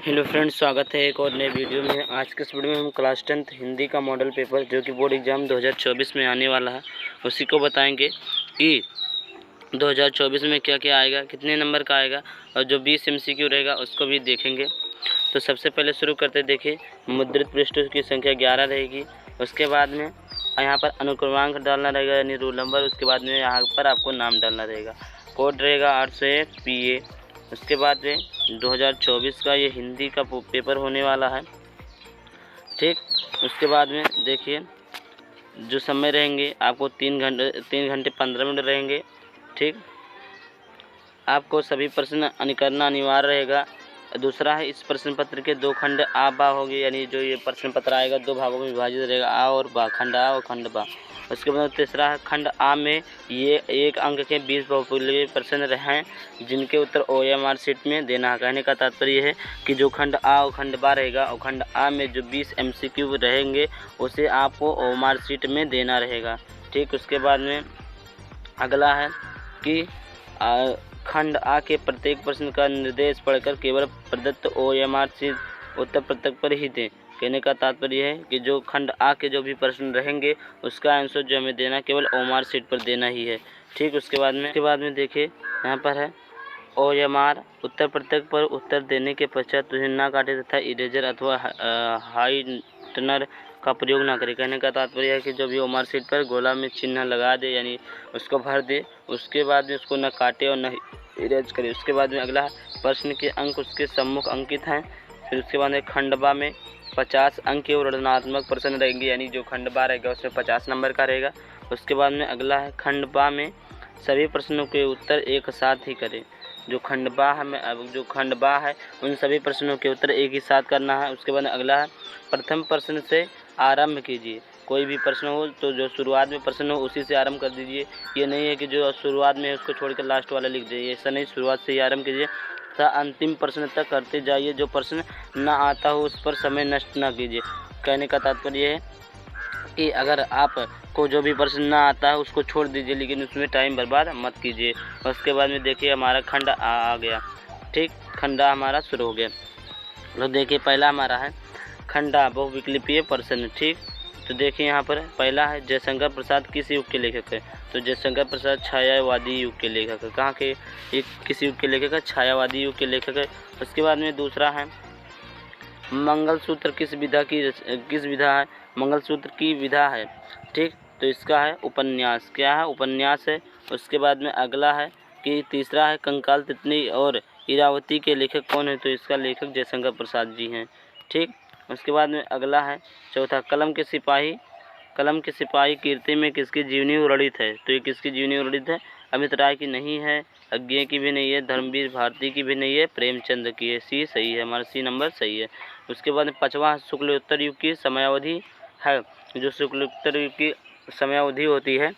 Hello friends, स्वागत है एक और नए वीडियो में। आज के इस वीडियो में हम क्लास 10th हिंदी का मॉडल पेपर जो कि बोर्ड एग्ज़ाम 2024 में आने वाला है उसी को बताएंगे कि 2024 में क्या क्या आएगा, कितने नंबर का आएगा और जो 20 MCQ रहेगा उसको भी देखेंगे। तो सबसे पहले शुरू करते देखिए, मुद्रित पृष्ठों की संख्या 11 रहेगी। उसके बाद में यहाँ पर अनुक्रमांक डालना रहेगा यानी रोल नंबर। उसके बाद में यहाँ पर आपको नाम डालना रहेगा। कोड रहेगा 801 PA। उसके बाद में 2024 का ये हिंदी का पेपर होने वाला है, ठीक। उसके बाद में देखिए, जो समय रहेंगे आपको 3 घंटे 15 मिनट रहेंगे, ठीक। आपको सभी प्रश्न करना अनिवार्य रहेगा। दूसरा है, इस प्रश्न पत्र के 2 खंड आ बा होंगे, यानी जो ये प्रश्न पत्र आएगा 2 भागों में विभाजित रहेगा, आ और बा, खंड आ और खंड बा। उसके बाद तीसरा है, खंड आ में ये 1 अंक के 20 बहुपदीय प्रश्न रहें जिनके उत्तर OMR शीट में देना है। कहने का तात्पर्य है कि जो खंड आ और खंड बा रहेगा और खंड आ में जो 20 MCQ रहेंगे उसे आपको OMR शीट में देना रहेगा, ठीक। उसके बाद में अगला है कि खंड आ के प्रत्येक प्रश्न का निर्देश पढ़कर केवल प्रदत्त OMR शीट उत्तर पत्रक पर ही दें। कहने का तात्पर्य है कि जो खंड आ के जो भी प्रश्न रहेंगे उसका आंसर जो हमें देना केवल OMR शीट पर देना ही है, ठीक। उसके बाद में देखिए, यहाँ पर है OMR उत्तर पत्रक पर उत्तर देने के पश्चात तुझे ना काटे तथा इरेजर अथवा हाइटनर का प्रयोग ना करे। कहने का तात्पर्य है कि जो भी OMR शीट पर गोला में चिन्ह लगा दे यानी उसको भर दे, उसके बाद में उसको न काटे और न इरेज करे। उसके बाद में अगला प्रश्न के अंक उसके सम्मुख अंकित हैं। फिर उसके बाद में खंडबा में 50 अंक के और ऋणात्मक प्रश्न रहेंगे, यानी जो खंडबा रहेगा उसमें 50 नंबर का रहेगा। उसके बाद में अगला है, खंडबा में सभी प्रश्नों के उत्तर एक साथ ही करें। जो खंडबा है उन सभी प्रश्नों के उत्तर एक ही साथ करना है। उसके बाद अगला है, प्रथम प्रश्न से आरंभ कीजिए। कोई भी प्रश्न हो तो जो शुरुआत में प्रश्न हो उसी से आरंभ कर दीजिए। ये नहीं है कि जो शुरुआत में है उसको छोड़कर लास्ट वाला लिख दीजिए, ऐसा नहीं, शुरुआत से ही आरंभ कीजिए तथा अंतिम प्रश्न तक करते जाइए। जो प्रश्न ना आता हो उस पर समय नष्ट ना कीजिए। कहने का तात्पर्य है कि अगर आपको जो भी प्रश्न ना आता है उसको छोड़ दीजिए, लेकिन उसमें टाइम बर्बाद मत कीजिए। उसके बाद में देखिए, हमारा खंड आ गया, ठीक। खंडा हमारा शुरू हो गया। तो देखिए, पहला हमारा है खंडा बहुविकल्पीय प्रश्न, ठीक। तो देखिए, यहाँ पर पहला है, जयशंकर प्रसाद किस युग के लेखक है। तो जयशंकर प्रसाद छायावादी युग के लेखक है। कहाँ के, एक किस युग के लेखक है, छायावादी युग के लेखक है। उसके बाद में दूसरा है, मंगलसूत्र किस विधा है, मंगलसूत्र की विधा है, ठीक। तो इसका है उपन्यास, क्या है, उपन्यास है। उसके बाद में अगला है कि तीसरा है, कंकाल तितली और इरावती के लेखक कौन है। तो इसका लेखक जयशंकर प्रसाद जी हैं, ठीक। उसके बाद में अगला है चौथा, कलम के सिपाही कीर्ति में किसकी जीवनी वर्णित है। तो ये किसकी जीवनी वर्णित है, अमित राय की नहीं है, अज्ञे की भी नहीं है, धर्मवीर भारती की भी नहीं है, प्रेमचंद की है। सी सही है, हमारा सी नंबर सही है। उसके बाद पाँचवा, शुक्लोत्तर युग की समयावधि है। जो शुक्लोत्तर युग की समयावधि होती है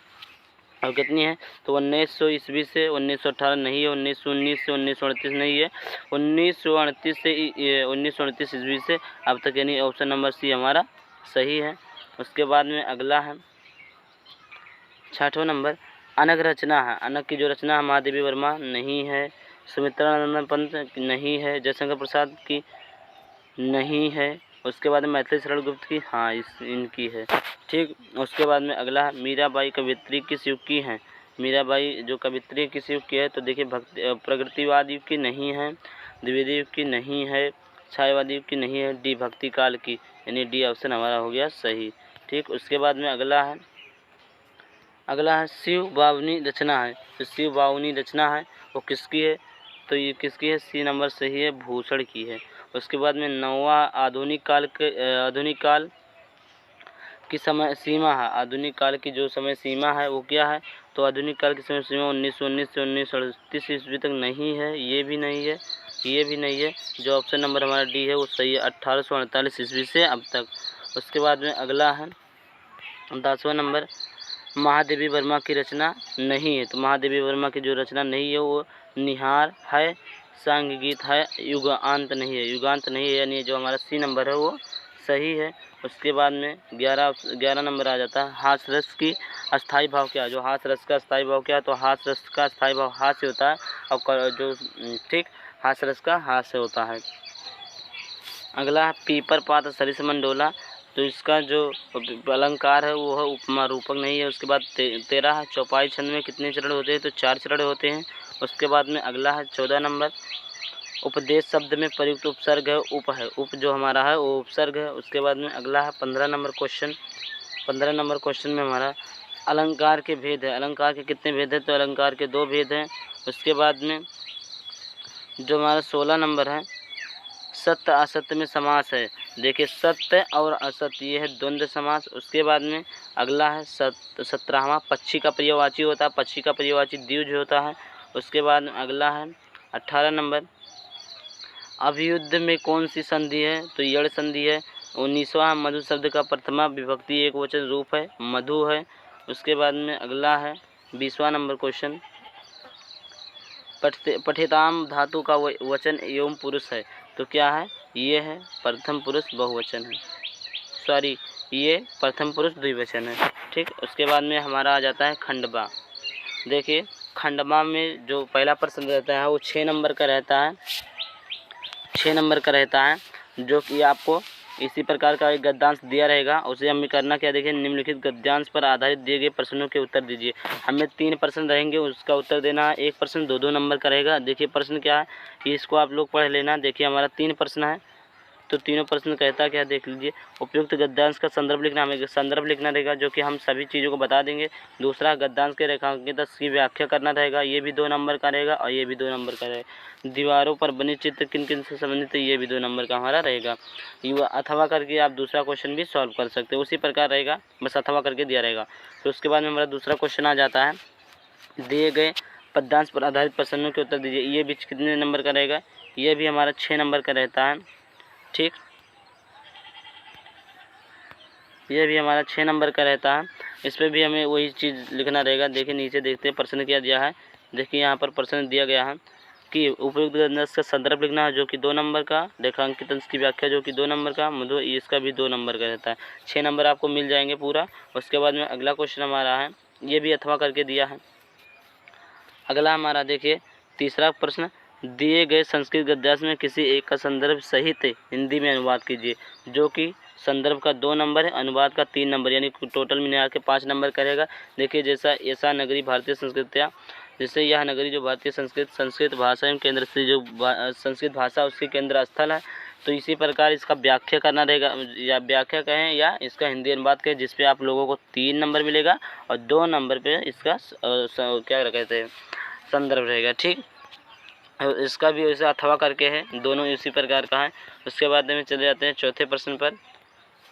और कितनी है, तो 1900 ईस्वी से 1918 नहीं है, 1919 से 1938 नहीं है, 1938 से 1938 ईस्वी से अब तक, यानी ऑप्शन नंबर सी हमारा सही है। उसके बाद में अगला है 6वां नंबर, अनक रचना है। अनक की जो रचना है महादेवी वर्मा नहीं है, सुमित्रानंद पंत नहीं है, जयशंकर प्रसाद की नहीं है। उसके बाद में मैथिली शरण गुप्त की, हाँ इनकी है, ठीक। उसके बाद में अगला है, मीराबाई कवियत्री किस युग की हैं। मीराबाई जो कवियत्री किस युग की है, तो देखिए प्रगतिवाद युग की नहीं है, द्विवेदी युग की नहीं है, छायावादी युग की नहीं है, डी भक्ति काल की, यानी डी ऑप्शन हमारा हो गया सही, ठीक। उसके बाद में अगला है शिव बावनी रचना है। तो शिव बावनी रचना है वो किसकी है, तो ये किसकी है, सी नंबर सही है, भूषण की है। उसके बाद में 9वां, आधुनिक काल की समय सीमा है। आधुनिक काल की जो समय सीमा है वो क्या है, तो आधुनिक काल की समय सीमा 1919 से 1938 ईस्वी तक नहीं है, ये भी नहीं है, ये भी नहीं है। जो ऑप्शन नंबर हमारा डी है वो सही है, 1848 ईस्वी से अब तक। उसके बाद में अगला है 10वां नंबर, महादेवी वर्मा की रचना नहीं है। तो महादेवी वर्मा की जो रचना नहीं है वो निहार है, सांग गीत है, युगांत नहीं है, यानी जो हमारा सी नंबर है वो सही है। उसके बाद में 11 नंबर आ जाता है, हास रस की अस्थाई भाव क्या है। जो हास रस का अस्थाई भाव क्या है, तो हास रस का अस्थाई भाव हास्य होता है और जो ठीक हास रस का हास्य होता है। अगला है पीपर पात सरिस मंडोला, तो इसका जो अलंकार है वो है उपमा रूपक नहीं है। उसके बाद 13 है चौपाई छंद में कितने चरण होते हैं, तो 4 चरण होते हैं। उसके बाद में अगला है 14 नंबर उपदेश शब्द में प्रयुक्त उपसर्ग है उप है, उप जो हमारा है वो उपसर्ग है। उसके बाद में अगला है 15 नंबर क्वेश्चन। 15 नंबर क्वेश्चन में हमारा अलंकार के भेद है। अलंकार के कितने भेद हैं, तो अलंकार के 2 भेद हैं। उसके बाद में जो हमारा 16 नंबर है सत्य असत्य में समास है। देखिए सत्य और असत्य ये है द्वंद्व समास। उसके बाद में अगला है 17वां पक्षी का पर्यायवाची होता है, पक्षी का पर्यायवाची द्विज होता है। उसके बाद में अगला है 18 नंबर अभियुद्ध में कौन सी संधि है, तो यड़ संधि है। 19वां मधु शब्द का प्रथमा विभक्ति एक वचन रूप है मधु है। उसके बाद में अगला है 20वां नंबर क्वेश्चन पठिताम धातु का वचन एवं पुरुष है, तो क्या है, ये है प्रथम पुरुष बहुवचन है, सॉरी ये प्रथम पुरुष द्विवचन है। ठीक, उसके बाद में हमारा आ जाता है खंडवा। देखिए खंडवा में जो पहला प्रश्न रहता है वो 6 नंबर का रहता है, 6 नंबर का रहता है, जो कि आपको इसी प्रकार का एक गद्यांश दिया रहेगा। उसे हमें करना क्या, देखिए निम्नलिखित गद्यांश पर आधारित दिए गए प्रश्नों के उत्तर दीजिए। हमें 3 प्रश्न रहेंगे, उसका उत्तर देना है। एक प्रश्न 2-2 नंबर का रहेगा। देखिए प्रश्न क्या है, इसको आप लोग पढ़ लेना। देखिए हमारा 3 प्रश्न है, तो तीनों प्रश्न कहता क्या देख लीजिए। उपयुक्त गद्यांश का संदर्भ लिखना, हमें संदर्भ लिखना रहेगा जो कि हम सभी चीज़ों को बता देंगे। दूसरा गद्यांश के रेखांकित की व्याख्या करना रहेगा, ये भी 2 नंबर का रहेगा और ये भी 2 नंबर का रहेगा। दीवारों पर बने चित्र किन किन से संबंधित है, ये भी 2 नंबर का हमारा रहेगा। युवा अथवा करके आप दूसरा क्वेश्चन भी सॉल्व कर सकते हो, उसी प्रकार रहेगा, बस अथवा करके दिया रहेगा। तो उसके बाद में हमारा दूसरा क्वेश्चन आ जाता है, दिए गए पद्यांश पर आधारित प्रश्नों के उत्तर दीजिए। ये भी कितने नंबर का रहेगा, ये भी हमारा 6 नंबर का रहता है। ठीक, ये भी हमारा 6 नंबर का रहता है। इस पर भी हमें वही चीज़ लिखना रहेगा। देखिए नीचे देखते हैं प्रश्न क्या दिया है। देखिए यहाँ पर प्रश्न दिया गया है कि उपयुक्त गद्यांश का संदर्भ लिखना है जो कि 2 नंबर का, रेखांकित अंश की व्याख्या जो कि 2 नंबर का, मधु इसका भी 2 नंबर का रहता है। 6 नंबर आपको मिल जाएंगे पूरा। उसके बाद में अगला क्वेश्चन हमारा है, ये भी अथवा करके दिया है। अगला हमारा देखिए तीसरा प्रश्न, दिए गए संस्कृत गद्यांश में किसी एक का संदर्भ सहित हिंदी में अनुवाद कीजिए, जो कि संदर्भ का 2 नंबर है, अनुवाद का 3 नंबर, यानी टोटल मिला के 5 नंबर करेगा। देखिए जैसा ऐसा नगरी भारतीय संस्कृतियाँ, जैसे यह नगरी जो भारतीय संस्कृत भाषा एवं केंद्र से जो संस्कृत भाषा उसके केंद्र स्थल है, तो इसी प्रकार इसका व्याख्या करना रहेगा, या व्याख्या कहें या इसका हिंदी अनुवाद कहें, जिस पे आप लोगों को 3 नंबर मिलेगा और 2 नंबर पे इसका क्या कहते हैं संदर्भ रहेगा। ठीक, इसका भी वैसे अथवा करके है, दोनों इसी प्रकार का है। उसके बाद में चले जाते हैं चौथे प्रश्न पर।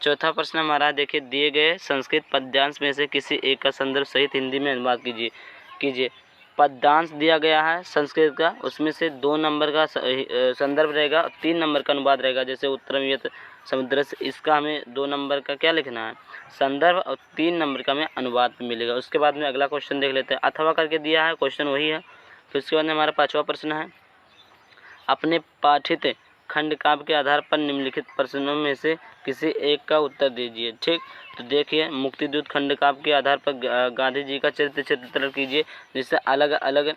चौथा प्रश्न हमारा देखिए, दिए गए संस्कृत पद्यांश में से किसी एक का संदर्भ सहित हिंदी में अनुवाद कीजिए। पद्यांश दिया गया है संस्कृत का, उसमें से 2 नंबर का संदर्भ रहेगा और 3 नंबर का अनुवाद रहेगा। जैसे उत्तरम यत समुद्र से, इसका हमें 2 नंबर का क्या लिखना है, संदर्भ, और 3 नंबर का हमें अनुवाद मिलेगा। उसके बाद में अगला क्वेश्चन देख लेते हैं, अथवा करके दिया है, क्वेश्चन वही है। तो इसके बाद में हमारा 5वां प्रश्न है, अपने पाठित खंड काव्य के आधार पर निम्नलिखित प्रश्नों में से किसी एक का उत्तर दीजिए। ठीक, तो देखिए मुक्तिदूत खंड काव्य के आधार पर गांधी जी का चरित्र चित्रण कीजिए, जिससे अलग अलग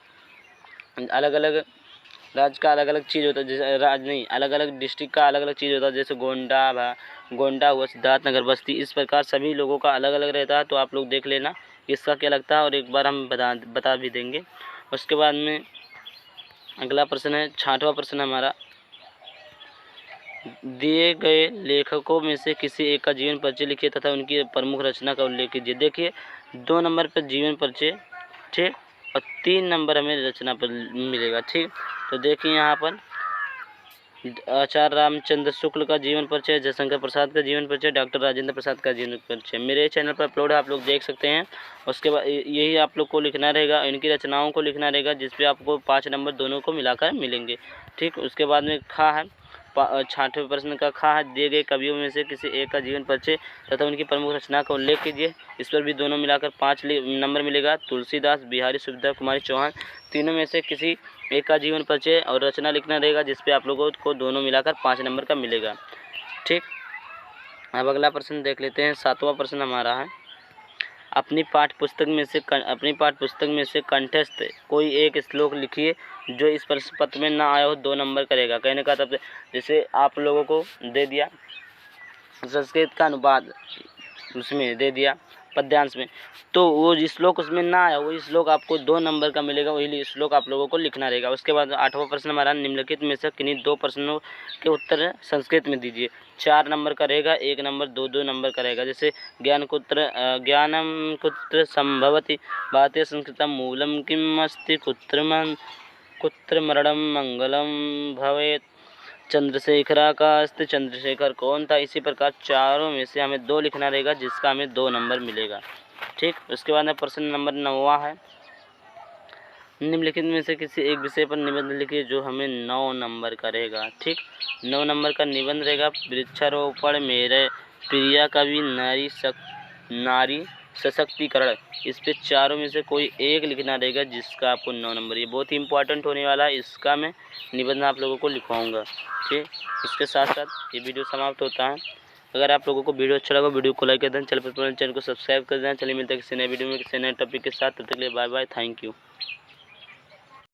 राज्य का अलग अलग चीज़ होता है, जैसे राज्य नहीं, अलग अलग डिस्ट्रिक्ट का अलग अलग चीज़ होता है, जैसे गोंडा हुआ, सिद्धार्थनगर, बस्ती, इस प्रकार सभी लोगों का अलग अलग रहता है। तो आप लोग देख लेना इसका क्या लगता है और एक बार हम बता भी देंगे। उसके बाद में अगला प्रश्न है 6वां प्रश्न हमारा, दिए गए लेखकों में से किसी एक का जीवन परिचय लिखिए तथा उनकी प्रमुख रचना का उल्लेख कीजिए। देखिए 2 नंबर पर जीवन परिचय, ठीक, और 3 नंबर हमें रचना पर मिलेगा। ठीक, तो देखिए यहाँ पर आचार्य रामचंद्र शुक्ल का जीवन परिचय, जयशंकर प्रसाद का जीवन परिचय, डॉक्टर राजेंद्र प्रसाद का जीवन परिचय मेरे चैनल पर अपलोड है, आप लोग देख सकते हैं। उसके बाद यही आप लोग को लिखना रहेगा, इनकी रचनाओं को लिखना रहेगा, जिस पे आपको 5 नंबर दोनों को मिलाकर मिलेंगे। ठीक, उसके बाद में खा है 6वें प्रश्न का खा है, दिए गए कवियों में से किसी एक का जीवन परिचय तथा उनकी प्रमुख रचना का उल्लेख कीजिए। इस पर भी दोनों मिलाकर 5 नंबर मिलेगा। तुलसीदास, बिहारी, सुविधा कुमारी, चौहान, तीनों में से किसी एक का जीवन परिचय और रचना लिखना रहेगा, जिस पे आप लोगों को दोनों मिलाकर 5 नंबर का मिलेगा। ठीक, अब अगला प्रश्न देख लेते हैं। 7वां प्रश्न हमारा है, अपनी पाठ्य पुस्तक में से कंठस्थ कोई एक श्लोक लिखिए जो इस प्रश्न पत्र में ना आया हो, 2 नंबर करेगा। कहने का तब जैसे आप लोगों को दे दिया संस्कृत का अनुवाद, उसमें दे दिया पद्यांश में, तो वो जिस श्लोक उसमें ना आया वही श्लोक आपको 2 नंबर का मिलेगा, वही श्लोक आप लोगों को लिखना रहेगा। उसके बाद 8वां प्रश्न हमारा, निम्नलिखित में से किन्हीं 2 प्रश्नों के उत्तर संस्कृत में दीजिए। 4 नंबर का रहेगा, 1 नंबर 2-2 नंबर का रहेगा। जैसे ज्ञानम कुत्र संभवति भारतीय संस्कृतम मूलम किम अस्ति कुत्र मरणम मंगलम भवेत् चंद्रशेखरा का अस्ति चंद्रशेखर कौन था। इसी प्रकार चारों में से हमें 2 लिखना रहेगा जिसका हमें 2 नंबर मिलेगा। ठीक, उसके बाद में प्रश्न नंबर 9वां है, निम्नलिखित में से किसी एक विषय पर निबंध लिखिए जो हमें 9 नंबर का रहेगा। ठीक, 9 नंबर का निबंध रहेगा वृक्षारोपण मेरे प्रिया कवि नारी सशक्तिकरण। इस पे चारों में से कोई एक लिखना रहेगा जिसका आपको 9 नंबर। ये बहुत ही इंपॉर्टेंट होने वाला है, इसका मैं निबंध आप लोगों को लिखवाऊंगा। ठीक, इसके साथ साथ ये वीडियो समाप्त होता है। अगर आप लोगों को वीडियो अच्छा लगा वीडियो को लाइक कर दें, चैनल को सब्सक्राइब कर दें। चलिए मिलते हैं किसी नए वीडियो में किसी नए टॉपिक के साथ, तब तक के लिए बाय बाय, थैंक यू।